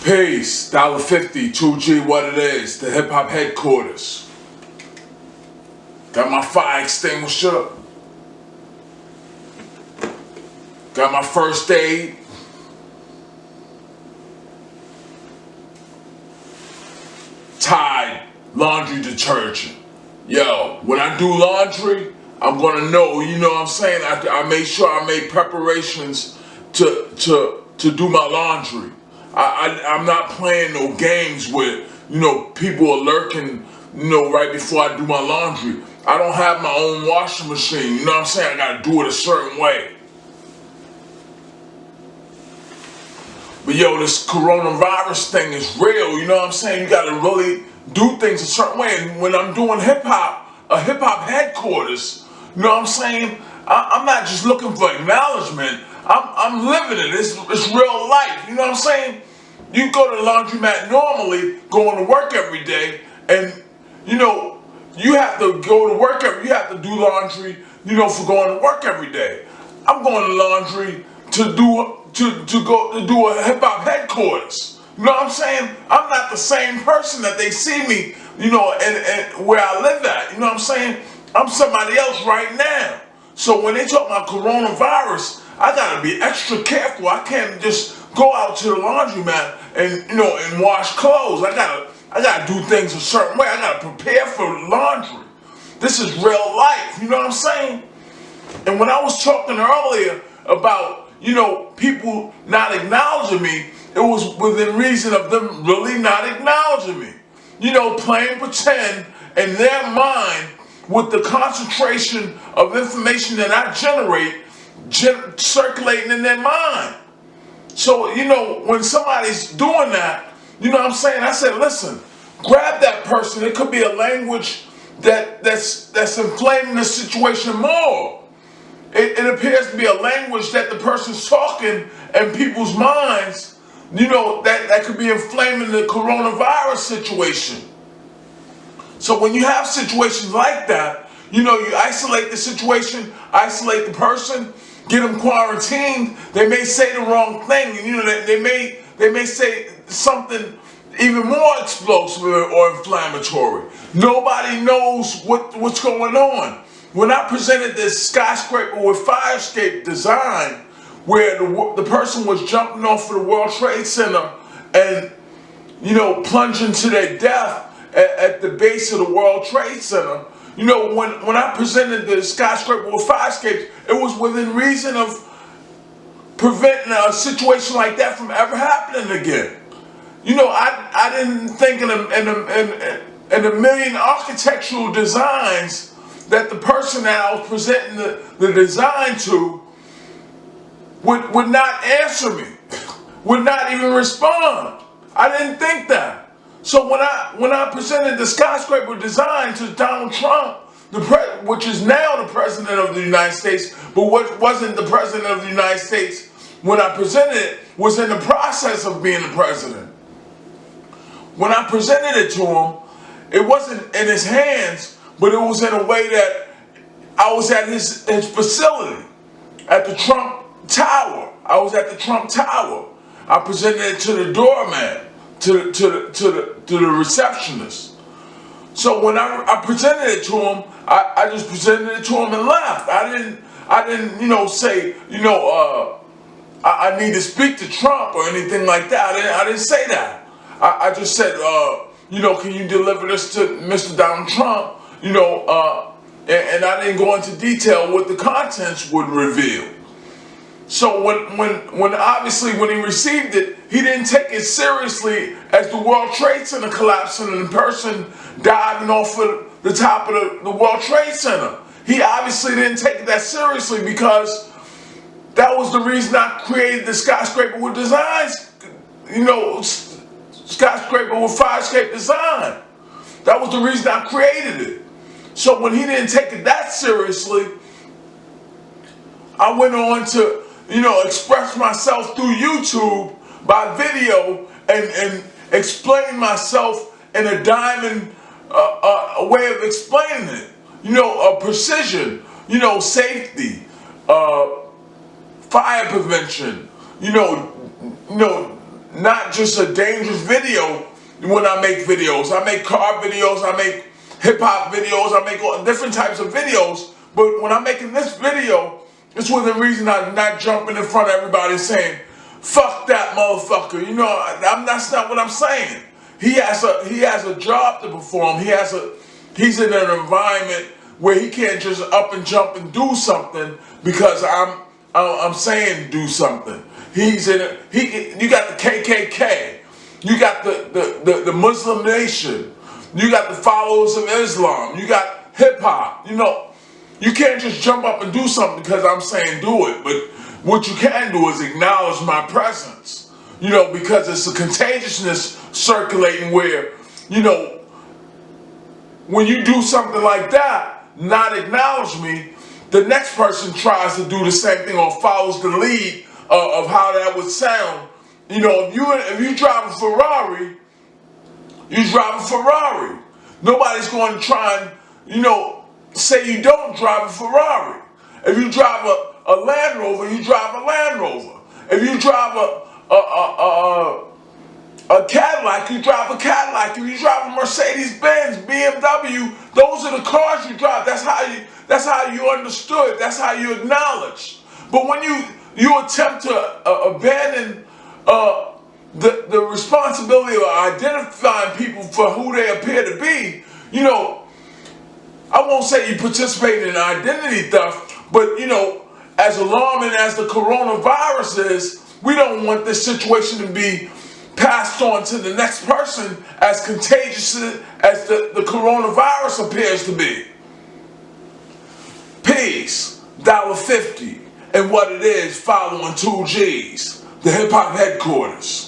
Peace, Dolla50, 2G, what it is, the hip hop headquarters. Got my fire extinguisher. Got my first aid. Tide laundry detergent. Yo, when I do laundry, I'm gonna know, you know what I'm saying? I make sure I make preparations to do my laundry. I'm not playing no games with, people are lurking, right before I do my laundry. I don't have my own washing machine, you know what I'm saying? I gotta do it a certain way. But yo, this coronavirus thing is real, you know what I'm saying? You gotta really do things a certain way. And when I'm doing a hip hop headquarters, you know what I'm saying? I'm not just looking for acknowledgement. I'm living it. It's real life. You know what I'm saying? You go to the laundromat normally, going to work every day, and you have to go to work you have to do laundry, for going to work every day. I'm going to laundry to do a hip hop headquarters. You know what I'm saying? I'm not the same person that they see me, and where I live at. You know what I'm saying? I'm somebody else right now. So when they talk about coronavirus, I gotta be extra careful. I can't just go out to the laundromat and wash clothes. I gotta do things a certain way. I gotta prepare for laundry. This is real life. You know what I'm saying? And when I was talking earlier about people not acknowledging me, it was within reason of them really not acknowledging me. Playing pretend in their mind with the concentration of information that I generate circulating in their mind. So, when somebody's doing that, you know what I'm saying? I said, listen, grab that person. It could be a language that's inflaming the situation more. It appears to be a language that the person's talking in people's minds, that could be inflaming the coronavirus situation. So when you have situations like that, you isolate the situation, isolate the person, get them quarantined. They may say the wrong thing, and they may say something even more explosive or inflammatory. Nobody knows what's going on. When I presented this skyscraper with fire escape design, where the person was jumping off of the World Trade Center and plunging to their death at the base of the World Trade Center, when I presented the skyscraper with fire escapes, it was within reason of preventing a situation like that from ever happening again. I didn't think in a million architectural designs that the person that I was presenting the design to would not answer me, would not even respond. I didn't think that. So when I presented the skyscraper design to Donald Trump, which is now the President of the United States, but what wasn't the President of the United States when I presented it, was in the process of being the President. When I presented it to him, it wasn't in his hands, but it was in a way that I was at his facility, at the Trump Tower. I was at the Trump Tower. I presented it to the doorman, to the receptionist. So when I presented it to him, I just presented it to him and left. I didn't say, I need to speak to Trump or anything like that. I didn't say that. I just said, can you deliver this to Mr. Donald Trump? And I didn't go into detail what the contents would reveal. So when obviously when he received it, he didn't take it seriously as the World Trade Center collapsing and the person diving off of the top of the World Trade Center. He obviously didn't take it that seriously because that was the reason I created the skyscraper with designs, skyscraper with fire escape design. That was the reason I created it. So when he didn't take it that seriously, I went on to express myself through YouTube by video and explain myself in a diamond a way of explaining it. Precision, safety, fire prevention, not just a dangerous video when I make videos. I make car videos, I make hip hop videos, I make all different types of videos. But when I'm making this video, it's with the reason I'm not jumping in front of everybody saying, fuck that motherfucker. You know, that's not what I'm saying. He has a job to perform. He's in an environment where he can't just up and jump and do something because I'm saying do something. You got the KKK, you got the Muslim Nation, you got the followers of Islam, you got hip hop. You know, you can't just jump up and do something because I'm saying do it. But what you can do is acknowledge my presence. You know, because it's a contagiousness circulating where, you know, when you do something like that, not acknowledge me, the next person tries to do the same thing or follows the lead of how that would sound. You know, if you drive a Ferrari, you drive a Ferrari. Nobody's going to try and, you know, say you don't drive a Ferrari. If you drive a Land Rover, you drive a Land Rover. If you drive a Cadillac, you drive a Cadillac. If you drive a Mercedes-Benz, BMW, those are the cars you drive. That's how you understood. That's how you acknowledge. But when you attempt to abandon the responsibility of identifying people for who they appear to be, you know, I won't say you participate in identity theft, but you know, as alarming as the coronavirus is, we don't want this situation to be passed on to the next person as contagious as the coronavirus appears to be. Peace, Dolla50, and what it is following 2 G's, the hip hop headquarters.